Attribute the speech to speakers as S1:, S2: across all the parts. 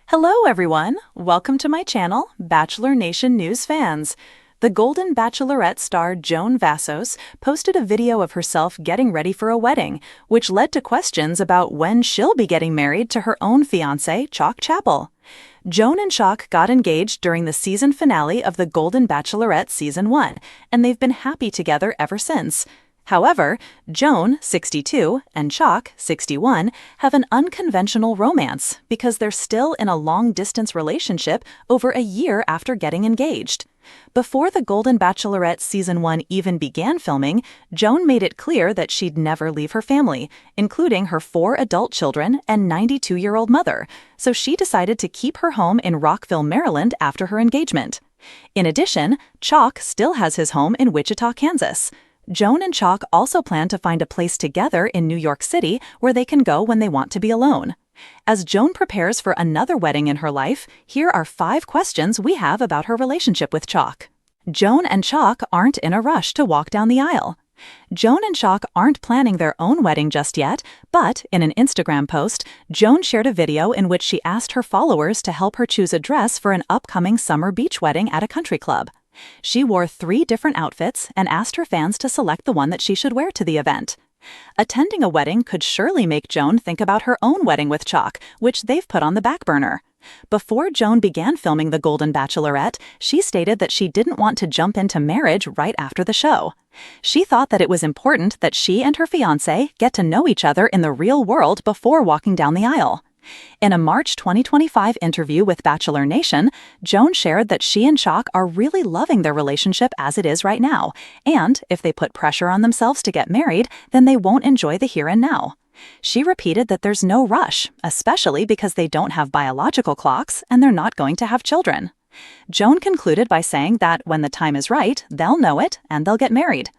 S1: Hello everyone! Welcome to my channel, Bachelor Nation News fans. The Golden Bachelorette star Joan Vassos posted a video of herself getting ready for a wedding, which led to questions about when she'll be getting married to her own fiancé, Chock. Joan and Chock got engaged during the season finale of The Golden Bachelorette Season 1, and they've been happy together ever since. However, Joan, 62, and Chock, 61, have an unconventional romance because they're still in a long-distance relationship over a year after getting engaged. Before The Golden Bachelorette Season 1 even began filming, Joan made it clear that she'd never leave her family, including her 4 adult children and 92-year-old mother, so she decided to keep her home in Rockville, Maryland after her engagement. In addition, Chock still has his home in Wichita, Kansas. Joan and Chock also plan to find a place together in New York City where they can go when they want to be alone. As Joan prepares for another wedding in her life, here are 5 questions we have about her relationship with Chock. Joan and Chock aren't in a rush to walk down the aisle. Joan and Chock aren't planning their own wedding just yet, but in an Instagram post, Joan shared a video in which she asked her followers to help her choose a dress for an upcoming summer beach wedding at a country club. She wore 3 different outfits and asked her fans to select the one that she should wear to the event. Attending a wedding could surely make Joan think about her own wedding with Chock, which they've put on the back burner. Before Joan began filming The Golden Bachelorette, she stated that she didn't want to jump into marriage right after the show. She thought that it was important that she and her fiancé get to know each other in the real world before walking down the aisle. In a March 2025 interview with Bachelor Nation, Joan shared that she and Chock are really loving their relationship as it is right now, and if they put pressure on themselves to get married, then they won't enjoy the here and now. She repeated that there's no rush, especially because they don't have biological clocks and they're not going to have children. Joan concluded by saying that when the time is right, they'll know it and they'll get married.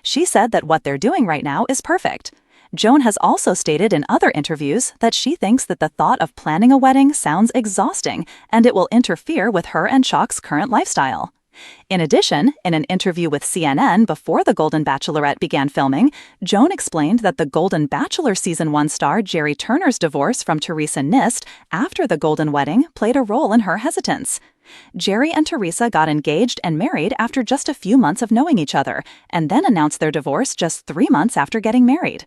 S1: She said that what they're doing right now is perfect. Joan has also stated in other interviews that she thinks that the thought of planning a wedding sounds exhausting and it will interfere with her and Chock's current lifestyle. In addition, in an interview with CNN before The Golden Bachelorette began filming, Joan explained that the Golden Bachelor Season 1 star Jerry Turner's divorce from Teresa Nist after the Golden Wedding played a role in her hesitance. Jerry and Teresa got engaged and married after just a few months of knowing each other, and then announced their divorce just 3 months after getting married.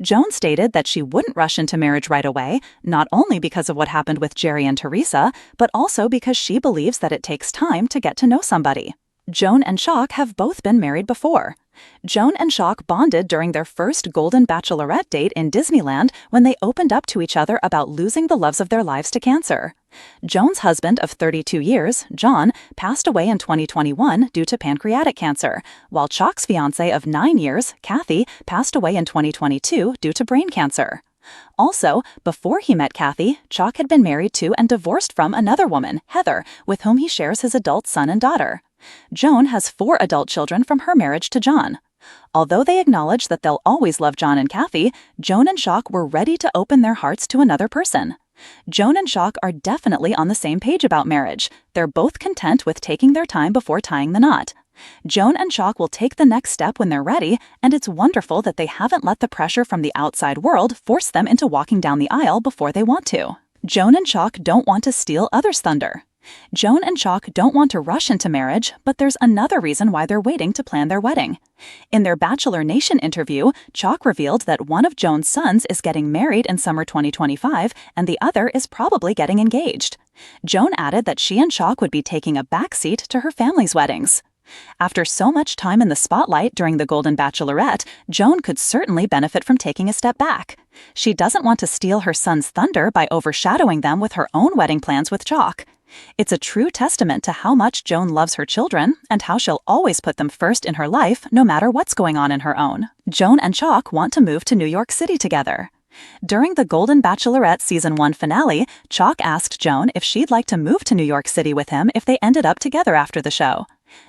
S1: Joan stated that she wouldn't rush into marriage right away, not only because of what happened with Jerry and Teresa, but also because she believes that it takes time to get to know somebody. Joan and Chock have both been married before. Joan and Chock bonded during their first Golden Bachelorette date in Disneyland when they opened up to each other about losing the loves of their lives to cancer. Joan's husband of 32 years, John, passed away in 2021 due to pancreatic cancer, while Chock's fiancée of 9 years, Kathy, passed away in 2022 due to brain cancer. Also, before he met Kathy, Chock had been married to and divorced from another woman, Heather, with whom he shares his adult son and daughter. Joan has 4 adult children from her marriage to John. Although they acknowledge that they'll always love John and Kathy, Joan and Chock were ready to open their hearts to another person. Joan and Chock are definitely on the same page about marriage. They're both content with taking their time before tying the knot. Joan and Chock will take the next step when they're ready, and it's wonderful that they haven't let the pressure from the outside world force them into walking down the aisle before they want to. Joan and Chock don't want to steal others' thunder. Joan and Chock don't want to rush into marriage, but there's another reason why they're waiting to plan their wedding. In their Bachelor Nation interview, Chock revealed that one of Joan's sons is getting married in summer 2025 and the other is probably getting engaged. Joan added that she and Chock would be taking a backseat to her family's weddings. After so much time in the spotlight during The Golden Bachelorette, Joan could certainly benefit from taking a step back. She doesn't want to steal her son's thunder by overshadowing them with her own wedding plans with Chock. It's a true testament to how much Joan loves her children and how she'll always put them first in her life no matter what's going on in her own. Joan and Chock want to move to New York City together. During the Golden Bachelorette Season 1 finale, Chock asked Joan if she'd like to move to New York City with him if they ended up together after the show.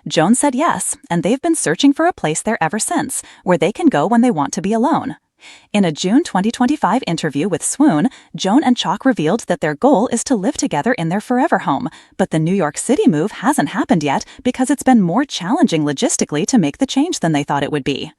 S1: Joan said yes, and they've been searching for a place there ever since, where they can go when they want to be alone. In a June 2025 interview with Swoon, Joan and Chock revealed that their goal is to live together in their forever home, but the New York City move hasn't happened yet because it's been more challenging logistically to make the change than they thought it would be.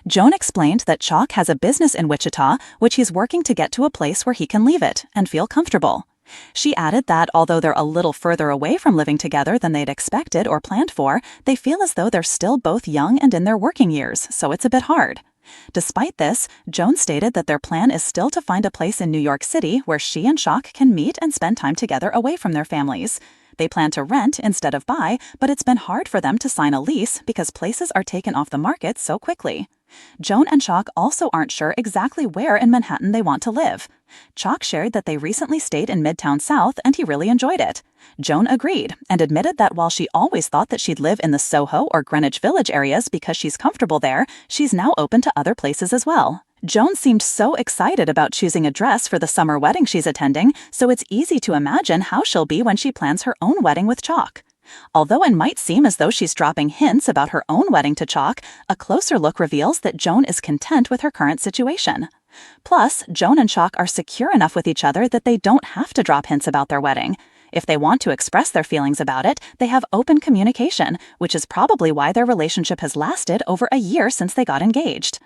S1: Joan explained that Chock has a business in Wichita, which he's working to get to a place where he can leave it and feel comfortable. She added that although they're a little further away from living together than they'd expected or planned for, they feel as though they're still both young and in their working years, so it's a bit hard. Despite this, Joan stated that their plan is still to find a place in New York City where she and Chock can meet and spend time together away from their families. They plan to rent instead of buy, but it's been hard for them to sign a lease because places are taken off the market so quickly. Joan and Chock also aren't sure exactly where in Manhattan they want to live. Chock shared that they recently stayed in Midtown South and he really enjoyed it. Joan agreed and admitted that while she always thought that she'd live in the Soho or Greenwich Village areas because she's comfortable there, she's now open to other places as well. Joan seemed so excited about choosing a dress for the summer wedding she's attending, so it's easy to imagine how she'll be when she plans her own wedding with Chock. Although it might seem as though she's dropping hints about her own wedding to Chock, a closer look reveals that Joan is content with her current situation. Plus, Joan and Chock are secure enough with each other that they don't have to drop hints about their wedding. If they want to express their feelings about it, they have open communication, which is probably why their relationship has lasted over a year since they got engaged.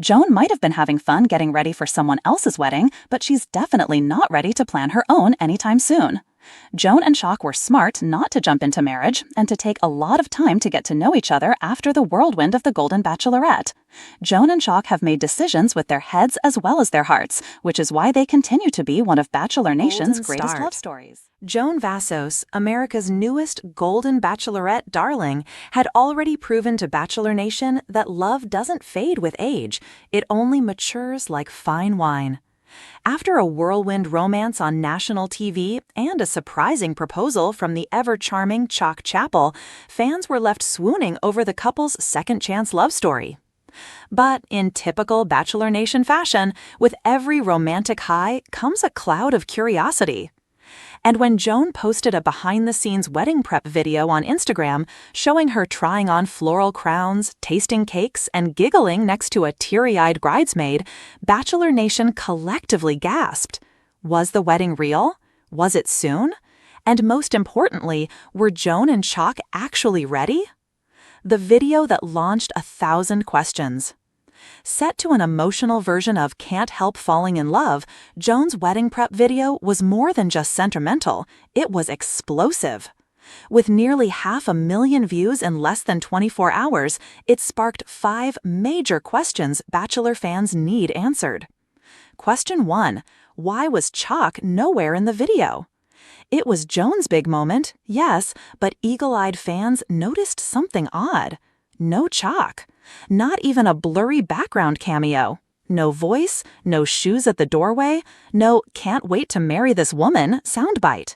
S1: Joan might have been having fun getting ready for someone else's wedding, but she's definitely not ready to plan her own anytime soon. Joan and Chock were smart not to jump into marriage and to take a lot of time to get to know each other after the whirlwind of the Golden Bachelorette. Joan and Chock have made decisions with their heads as well as their hearts, which is why they continue to be one of Bachelor Nation's greatest love stories. Joan Vassos, America's newest Golden Bachelorette darling, had already proven to Bachelor Nation that love doesn't fade with age, it only matures like fine wine. After a whirlwind romance on national TV and a surprising proposal from the ever-charming Chock Chapel, fans were left swooning over the couple's second-chance love story. But in typical Bachelor Nation fashion, with every romantic high comes a cloud of curiosity. And when Joan posted a behind-the-scenes wedding prep video on Instagram showing her trying on floral crowns, tasting cakes, and giggling next to a teary-eyed bridesmaid, Bachelor Nation collectively gasped. Was the wedding real? Was it soon? And most importantly, were Joan and Chock actually ready? The video that launched 1,000 questions. Set to an emotional version of Can't Help Falling in Love, Joan's wedding prep video was more than just sentimental, it was explosive. With nearly 500,000 views in less than 24 hours, it sparked 5 major questions Bachelor fans need answered. Question 1. Why was Chock nowhere in the video? It was Joan's big moment, yes, but eagle-eyed fans noticed something odd. No Chock. Not even a blurry background cameo. No voice, no shoes at the doorway, no "can't wait to marry this woman" soundbite.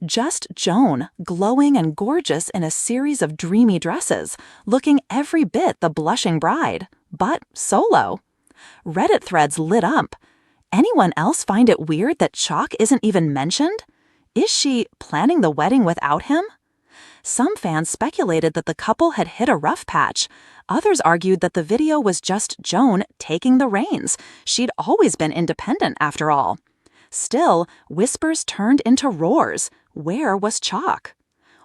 S1: Just Joan, glowing and gorgeous in a series of dreamy dresses, looking every bit the blushing bride, but solo. Reddit threads lit up. Anyone else find it weird that Chock isn't even mentioned? Is she planning the wedding without him? Some fans speculated that the couple had hit a rough patch. Others argued that the video was just Joan taking the reins. She'd always been independent after all. Still, whispers turned into roars. Where was Chock?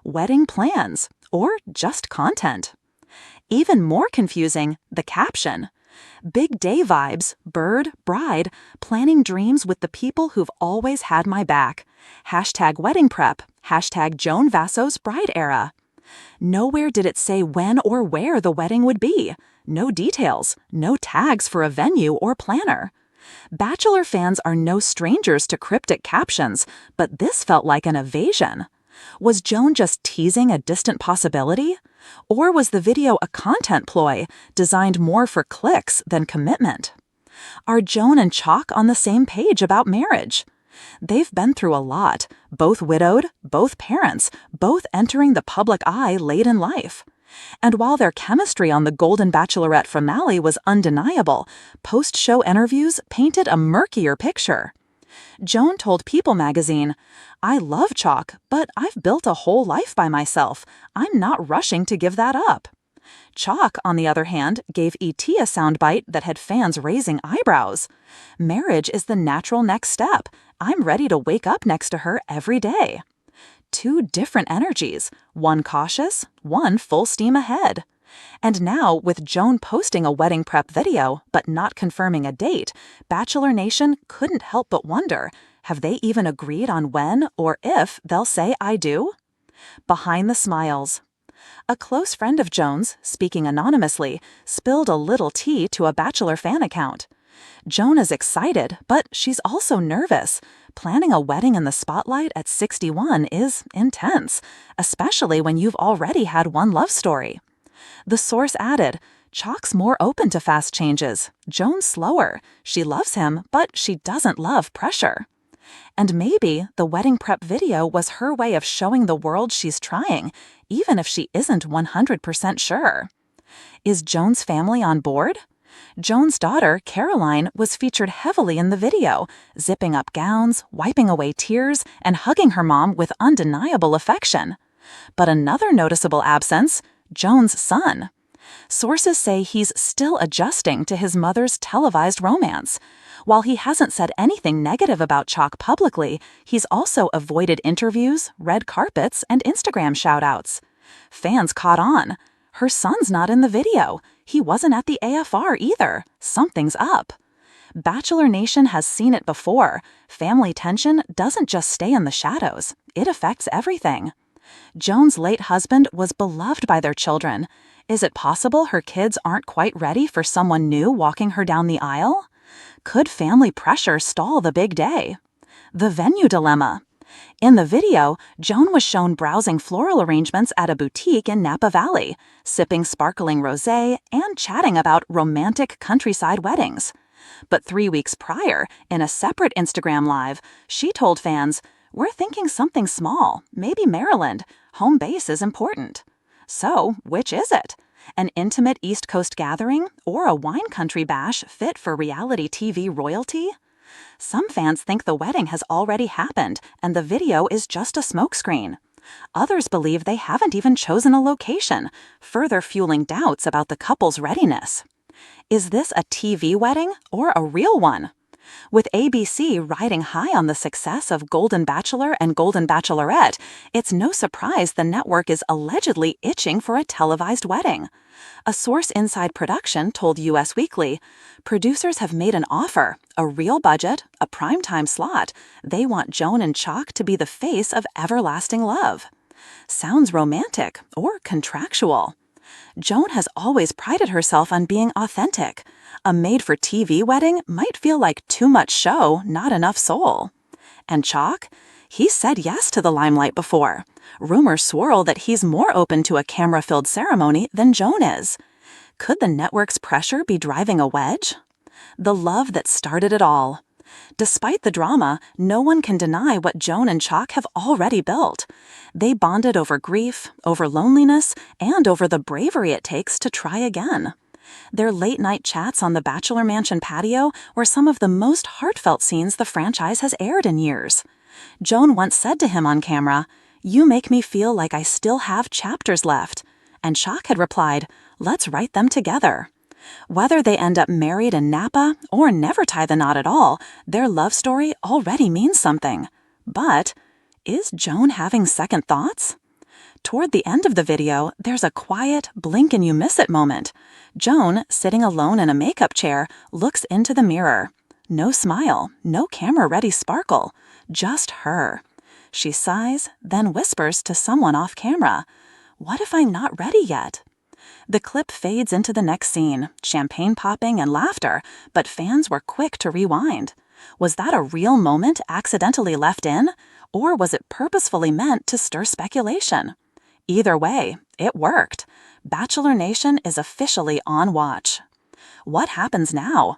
S1: Wedding plans, or just content? Even more confusing, the caption. Big day vibes, bird, bride, planning dreams with the people who've always had my back. Hashtag wedding prep, hashtag Joan Vassos bride era. Nowhere did it say when or where the wedding would be. No details, no tags for a venue or planner. Bachelor fans are no strangers to cryptic captions, but this felt like an evasion. Was Joan just teasing a distant possibility? Or was the video a content ploy, designed more for clicks than commitment? Are Joan and Chock on the same page about marriage? They've been through a lot, both widowed, both parents, both entering the public eye late in life. And while their chemistry on the Golden Bachelorette finale was undeniable, post-show interviews painted a murkier picture. Joan told People magazine, "I love Chock, but I've built a whole life by myself. I'm not rushing to give that up." Chock, on the other hand, gave ET a soundbite that had fans raising eyebrows. "Marriage is the natural next step. I'm ready to wake up next to her every day." 2 different energies, one cautious, one full steam ahead. And now, with Joan posting a wedding prep video but not confirming a date, Bachelor Nation couldn't help but wonder, Have they even agreed on when or if they'll say I do? Behind the smiles. A close friend of Joan's, speaking anonymously, spilled a little tea to a Bachelor fan account. Joan is excited, but she's also nervous. Planning a wedding in the spotlight at 61 is intense, especially when you've already had one love story. The source added, Chock's more open to fast changes. Joan's slower. She loves him, but she doesn't love pressure. And maybe the wedding prep video was her way of showing the world she's trying, even if she isn't 100% sure. Is Joan's family on board? Joan's daughter, Caroline, was featured heavily in the video, zipping up gowns, wiping away tears, and hugging her mom with undeniable affection. But another noticeable absence, Joan's son. Sources say he's still adjusting to his mother's televised romance. While he hasn't said anything negative about Chock publicly, he's also avoided interviews, red carpets, and Instagram shout-outs. Fans caught on. Her son's not in the video. He wasn't at the AFR either. Something's up. Bachelor Nation has seen it before. Family tension doesn't just stay in the shadows. It affects everything. Joan's late husband was beloved by their children. Is it possible her kids aren't quite ready for someone new walking her down the aisle? Could family pressure stall the big day? The venue dilemma. In the video, Joan was shown browsing floral arrangements at a boutique in Napa Valley, sipping sparkling rosé, and chatting about romantic countryside weddings. But 3 weeks prior, in a separate Instagram Live, she told fans, "We're thinking something small, maybe Maryland. Home base is important." So, which is it? An intimate East Coast gathering or a wine country bash fit for reality TV royalty? Some fans think the wedding has already happened and the video is just a smokescreen. Others believe they haven't even chosen a location, further fueling doubts about the couple's readiness. Is this a TV wedding or a real one? With ABC riding high on the success of Golden Bachelor and Golden Bachelorette, it's no surprise the network is allegedly itching for a televised wedding. A source inside production told US Weekly, producers have made an offer, a real budget, a primetime slot. They want Joan and Chock to be the face of everlasting love. Sounds romantic or contractual. Joan has always prided herself on being authentic. A made-for-TV wedding might feel like too much show, not enough soul. And Chock? He said yes to the limelight before. Rumors swirl that he's more open to a camera-filled ceremony than Joan is. Could the network's pressure be driving a wedge? The love that started it all. Despite the drama, no one can deny what Joan and Chock have already built. They bonded over grief, over loneliness, and over the bravery it takes to try again. Their late-night chats on the Bachelor Mansion patio were some of the most heartfelt scenes the franchise has aired in years. Joan once said to him on camera, "You make me feel like I still have chapters left." And Chock had replied, "Let's write them together." Whether they end up married in Napa or never tie the knot at all, their love story already means something. But is Joan having second thoughts? Toward the end of the video, there's a quiet, blink-and-you-miss-it moment. Joan, sitting alone in a makeup chair, looks into the mirror. No smile, no camera-ready sparkle, just her. She sighs, then whispers to someone off camera, "What if I'm not ready yet?" The clip fades into the next scene, champagne popping and laughter, but fans were quick to rewind. Was that a real moment accidentally left in, or was it purposefully meant to stir speculation? Either way, it worked. Bachelor Nation is officially on watch. What happens now?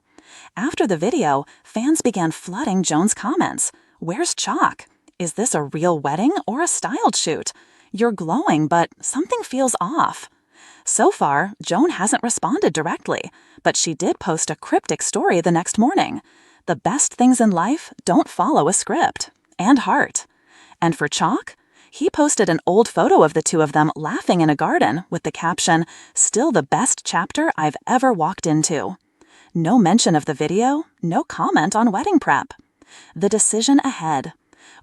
S1: After the video, fans began flooding Joan's comments. Where's Chock? Is this a real wedding or a styled shoot? You're glowing, but something feels off. So far, Joan hasn't responded directly, but she did post a cryptic story the next morning. The best things in life don't follow a script. And heart. And for Chock? He posted an old photo of the two of them laughing in a garden with the caption, "Still the best chapter I've ever walked into." No mention of the video, no comment on wedding prep. The decision ahead.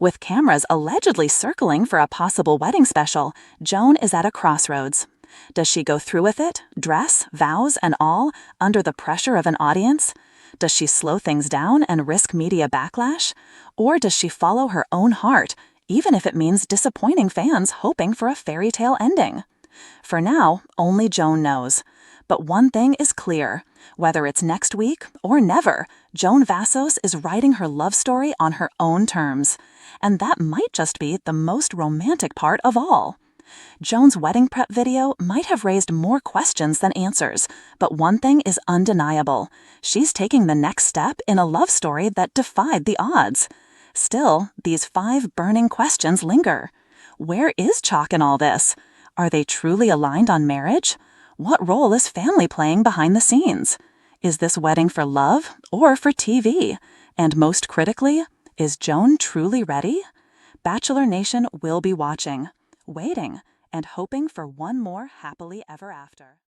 S1: With cameras allegedly circling for a possible wedding special, Joan is at a crossroads. Does she go through with it, dress, vows, and all, under the pressure of an audience? Does she slow things down and risk media backlash? Or does she follow her own heart, even if it means disappointing fans hoping for a fairy tale ending? For now, only Joan knows. But one thing is clear. Whether it's next week or never, Joan Vassos is writing her love story on her own terms. And that might just be the most romantic part of all. Joan's wedding prep video might have raised more questions than answers, but one thing is undeniable. She's taking the next step in a love story that defied the odds. Still, these 5 burning questions linger. Where is Chock in all this? Are they truly aligned on marriage? What role is family playing behind the scenes? Is this wedding for love or for TV? And most critically, is Joan truly ready? Bachelor Nation will be watching, waiting, and hoping for one more happily ever after.